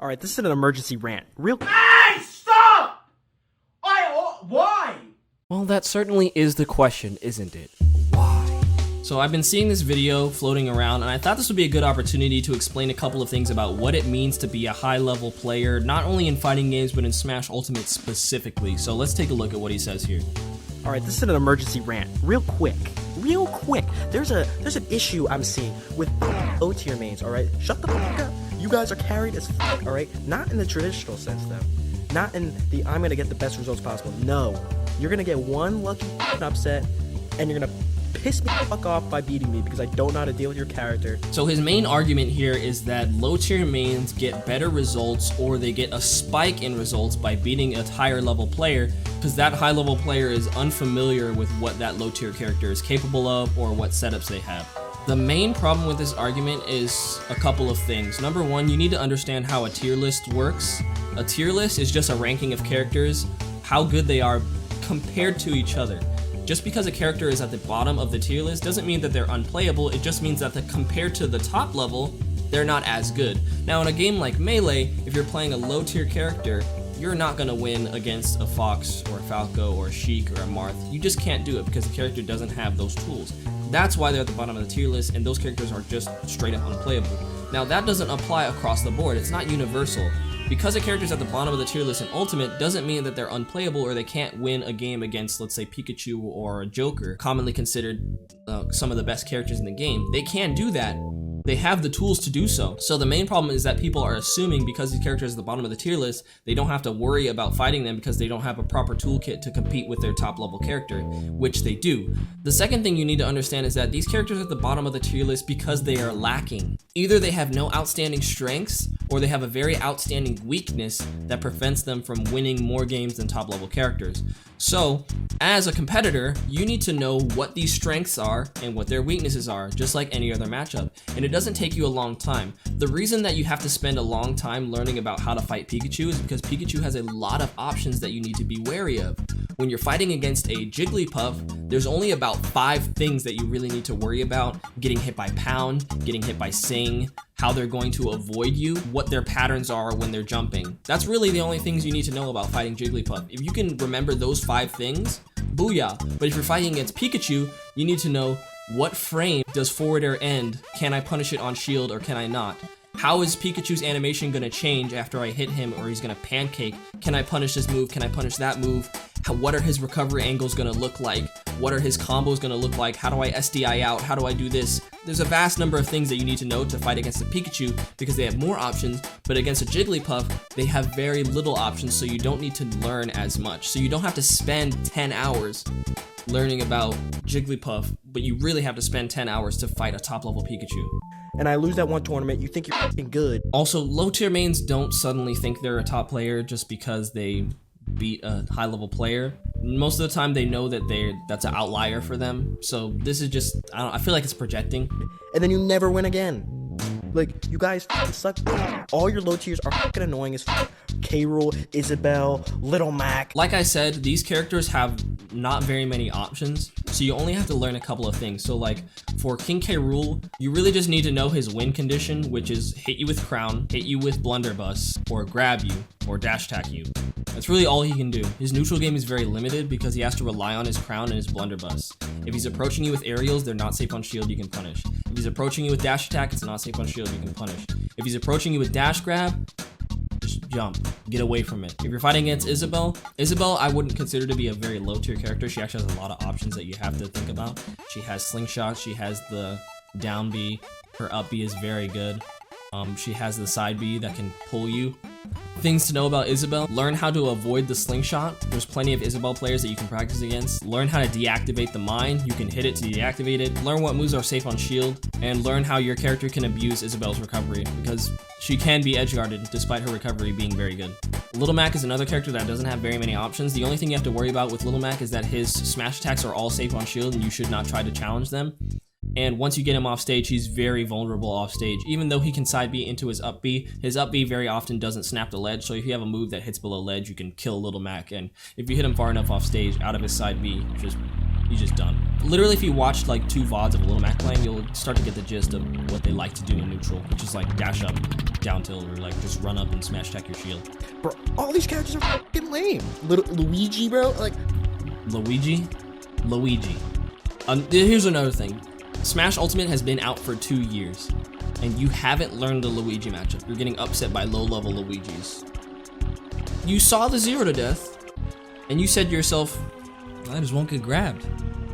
Alright, this is an emergency rant. Hey, stop! Why? Well, that certainly is the question, isn't it? So I've been seeing this video floating around, and I thought this would be a good opportunity to explain a couple of things about what it means to be a high-level player, not only in fighting games, but in Smash Ultimate specifically. So let's take a look at what he says here. Alright, this is an emergency rant. Real quick. There's an issue I'm seeing with low tier mains, alright? Shut the fuck up. You guys are carried as fuck, alright? Not in the traditional sense, though. Not in the I'm gonna get the best results possible. No. You're gonna get one lucky upset, and you're gonna piss me the fuck off by beating me because I don't know how to deal with your character. So his main argument here is that low tier mains get better results, or they get a spike in results by beating a higher level player, because that high level player is unfamiliar with what that low tier character is capable of or what setups they have. The main problem with this argument is a couple of things. Number one, you need to understand how a tier list works. A tier list is just a ranking of characters, how good they are compared to each other. Just because a character is at the bottom of the tier list doesn't mean that they're unplayable, it just means that compared to the top level, they're not as good. Now in a game like Melee, if you're playing a low tier character, you're not going to win against a Fox or a Falco or a Sheik or a Marth. You just can't do it because the character doesn't have those tools. That's why they're at the bottom of the tier list, and those characters are just straight up unplayable. Now that doesn't apply across the board, it's not universal. Because a character's at the bottom of the tier list in Ultimate doesn't mean that they're unplayable or they can't win a game against, let's say, Pikachu or a Joker, commonly considered some of the best characters in the game. They can do that. They have the tools to do so. So the main problem is that people are assuming because these characters are at the bottom of the tier list, they don't have to worry about fighting them because they don't have a proper toolkit to compete with their top level character, which they do. The second thing you need to understand is that these characters are at the bottom of the tier list because they are lacking. Either they have no outstanding strengths, or they have a very outstanding weakness that prevents them from winning more games than top level characters. So, as a competitor, you need to know what these strengths are and what their weaknesses are, just like any other matchup. And it doesn't take you a long time. The reason that you have to spend a long time learning about how to fight Pikachu is because Pikachu has a lot of options that you need to be wary of. When you're fighting against a Jigglypuff, there's only about 5 things that you really need to worry about. Getting hit by Pound, getting hit by Sing, how they're going to avoid you, what their patterns are when they're jumping. That's really the only things you need to know about fighting Jigglypuff. If you can remember those 5 things, booyah. But if you're fighting against Pikachu, you need to know what frame does forward air end? Can I punish it on shield or can I not? How is Pikachu's animation gonna change after I hit him or he's gonna pancake? Can I punish this move? Can I punish that move? What are his recovery angles gonna look like? What are his combos gonna look like? How do I SDI out? How do I do this? There's a vast number of things that you need to know to fight against a Pikachu because they have more options, but against a Jigglypuff, they have very little options, so you don't need to learn as much. So you don't have to spend 10 hours learning about Jigglypuff, but you really have to spend 10 hours to fight a top level Pikachu. And I lose that one tournament, you think you're fucking good. Also, low tier mains don't suddenly think they're a top player just because they beat a high level player. Most of the time they know that that's an outlier for them. So this is just, I feel like it's projecting. And then you never win again. Like, you guys suck. All your low tiers are fucking annoying as fuck. K. Rool, Isabelle, Little Mac. Like I said, these characters have not very many options, so you only have to learn a couple of things. So like, for King K. Rool, you really just need to know his win condition, which is hit you with Crown, hit you with Blunderbuss, or grab you, or dash attack you. That's really all he can do. His neutral game is very limited because he has to rely on his Crown and his Blunderbuss. If he's approaching you with aerials, they're not safe on shield, you can punish. If he's approaching you with dash attack, it's not safe on shield, you can punish. If he's approaching you with dash grab, just jump, get away from it. If you're fighting against Isabelle I wouldn't consider to be a very low tier character. She actually has a lot of options that you have to think about. She has Slingshot, she has the down B, her up B is very good. She has the side B that can pull you. Things to know about Isabelle: learn how to avoid the Slingshot. There's plenty of Isabelle players that you can practice against. Learn how to deactivate the mine. You can hit it to deactivate it. Learn what moves are safe on shield, and learn how your character can abuse Isabelle's recovery because she can be edgeguarded despite her recovery being very good. Little Mac is another character that doesn't have very many options. The only thing you have to worry about with Little Mac is that his smash attacks are all safe on shield and you should not try to challenge them. And once you get him off stage, he's very vulnerable off stage. Even though he can side B into his up B very often doesn't snap the ledge. So if you have a move that hits below ledge, you can kill Little Mac. And if you hit him far enough off stage, out of his side B, just He's just done. Literally, if you watched like 2 VODs of Little Mac playing, you'll start to get the gist of what they like to do in neutral, which is like dash up, down tilt, or like just run up and smash attack your shield. Bro, all these characters are fucking lame. Little Luigi, bro, like... Luigi. Here's another thing. Smash Ultimate has been out for 2 years, and you haven't learned the Luigi matchup. You're getting upset by low-level Luigis. You saw the 0 to death, and you said to yourself, I just won't get grabbed.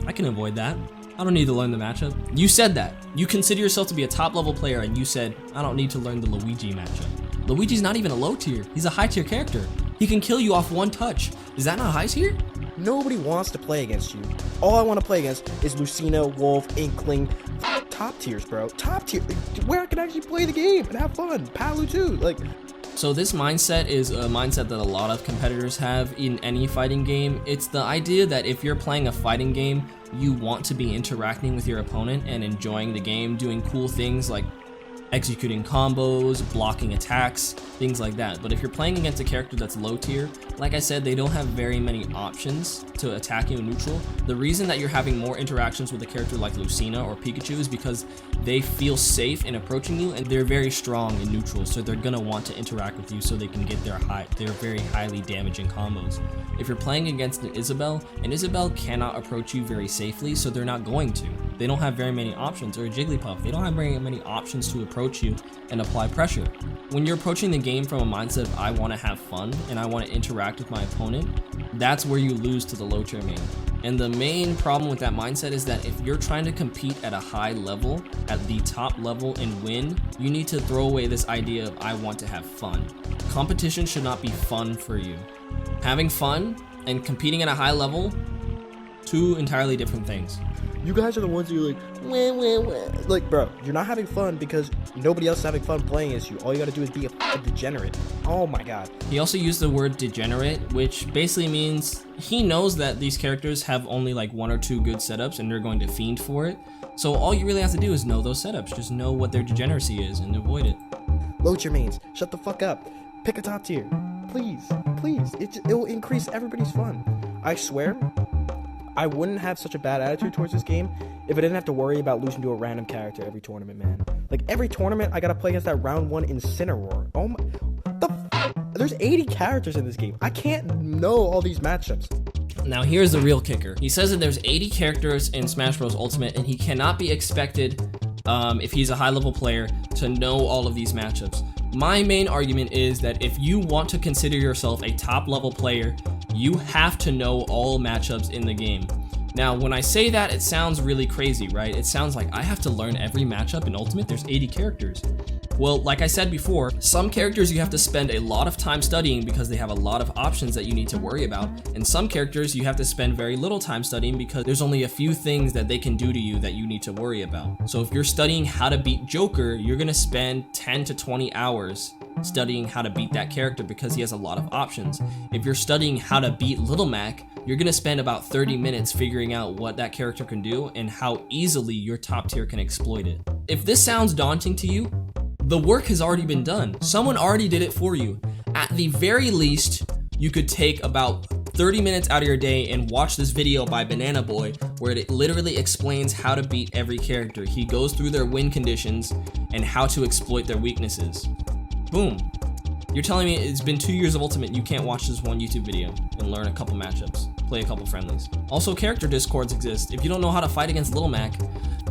I can avoid that. I don't need to learn the matchup. You said that. You consider yourself to be a top-level player, and you said, I don't need to learn the Luigi matchup. Luigi's not even a low tier. He's a high tier character. He can kill you off 1 touch. Is that not high tier? Nobody wants to play against you. All I want to play against is Lucina, Wolf, Inkling. Top tiers, bro. Top tier. Where I can actually play the game and have fun. Palu too. Like... So this mindset is a mindset that a lot of competitors have in any fighting game. It's the idea that if you're playing a fighting game, you want to be interacting with your opponent and enjoying the game, doing cool things like executing combos, blocking attacks, things like that. But if you're playing against a character that's low tier, like I said, they don't have very many options to attack you in neutral. The reason that you're having more interactions with a character like Lucina or Pikachu is because they feel safe in approaching you, and they're very strong in neutral, so they're gonna want to interact with you so they can get their very highly damaging combos. If you're playing against an Isabelle cannot approach you very safely, so they're not going to. They don't have very many options, or a Jigglypuff, they don't have very many options to approach you and apply pressure. When you're approaching the game from a mindset of I want to have fun and I want to interact with my opponent, that's where you lose to the low tier main. And the main problem with that mindset is that if you're trying to compete at a high level, at the top level and win, you need to throw away this idea of I want to have fun. Competition should not be fun for you. Having fun and competing at a high level, 2 entirely different things. You guys are the ones who are like, wah, wah, wah. Like, bro, you're not having fun because nobody else is having fun playing as you. All you gotta do is be a degenerate. Oh my god. He also used the word degenerate, which basically means he knows that these characters have only like 1 or 2 good setups and they're going to fiend for it. So all you really have to do is know those setups. Just know what their degeneracy is and avoid it. Low tier mains, shut the fuck up. Pick a top tier. Please, please. It will increase everybody's fun. I swear, I wouldn't have such a bad attitude towards this game if I didn't have to worry about losing to a random character every tournament, man. Like, every tournament, I gotta play against that round 1 Incineroar. Oh my... There's 80 characters in this game. I can't know all these matchups. Now here's the real kicker. He says that there's 80 characters in Smash Bros. Ultimate, and he cannot be expected, if he's a high-level player, to know all of these matchups. My main argument is that if you want to consider yourself a top-level player, you have to know all matchups in the game. Now, when I say that, it sounds really crazy, right? It sounds like I have to learn every matchup in Ultimate. There's 80 characters. Well, like I said before, some characters you have to spend a lot of time studying because they have a lot of options that you need to worry about, and some characters you have to spend very little time studying because there's only a few things that they can do to you that you need to worry about. So if you're studying how to beat Joker, you're gonna spend 10 to 20 hours studying how to beat that character because he has a lot of options. If you're studying how to beat Little Mac, you're gonna spend about 30 minutes figuring out what that character can do and how easily your top tier can exploit it. If this sounds daunting to you, the work has already been done. Someone already did it for you. At the very least, you could take about 30 minutes out of your day and watch this video by Banana Boy where it literally explains how to beat every character. He goes through their win conditions and how to exploit their weaknesses. Boom. You're telling me it's been 2 years of Ultimate, you can't watch this one YouTube video and learn a couple matchups, play a couple friendlies. Also, character discords exist. If you don't know how to fight against Little Mac,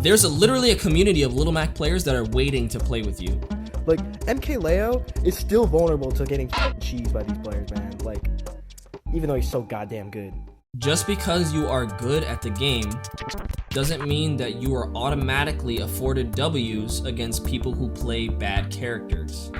there's literally a community of Little Mac players that are waiting to play with you. Like, MKLeo is still vulnerable to getting cheesed by these players, man. Like, even though he's so goddamn good. Just because you are good at the game doesn't mean that you are automatically afforded W's against people who play bad characters.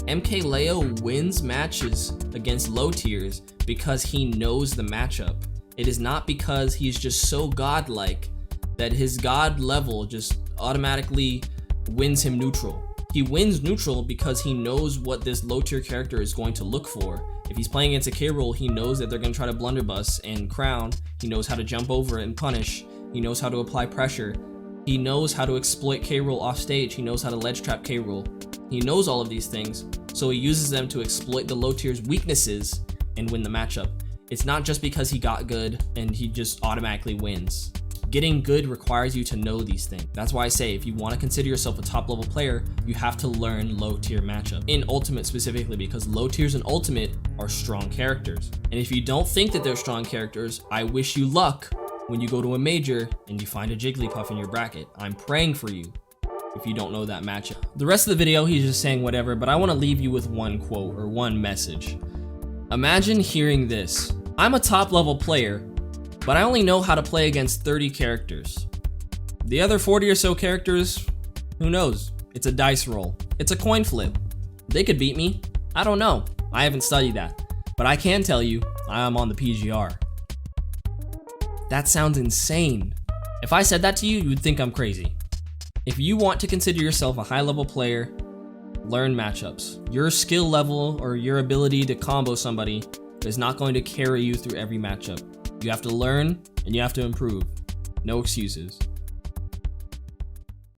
MKLeo wins matches against low tiers because he knows the matchup. It is not because he's just so godlike that his god level just automatically wins him neutral. He wins neutral because he knows what this low tier character is going to look for. If he's playing against a K-Roll, he knows that they're going to try to blunderbuss and crown. He knows how to jump over and punish. He knows how to apply pressure. He knows how to exploit K-Roll off stage. He knows how to ledge trap K-Roll. He knows all of these things, so he uses them to exploit the low tier's weaknesses and win the matchup. It's not just because he got good and he just automatically wins. Getting good requires you to know these things. That's why I say if you want to consider yourself a top level player, you have to learn low tier matchup. In Ultimate specifically, because low tiers in Ultimate are strong characters. And if you don't think that they're strong characters, I wish you luck when you go to a major and you find a Jigglypuff in your bracket. I'm praying for you if you don't know that matchup. The rest of the video, he's just saying whatever, but I want to leave you with one quote or one message. Imagine hearing this. I'm a top level player, but I only know how to play against 30 characters. The other 40 or so characters, who knows? It's a dice roll. It's a coin flip. They could beat me. I don't know. I haven't studied that. But I can tell you, I am on the PGR. That sounds insane. If I said that to you, you would think I'm crazy. If you want to consider yourself a high level player, learn matchups. Your skill level or your ability to combo somebody is not going to carry you through every matchup. You have to learn and you have to improve. No excuses.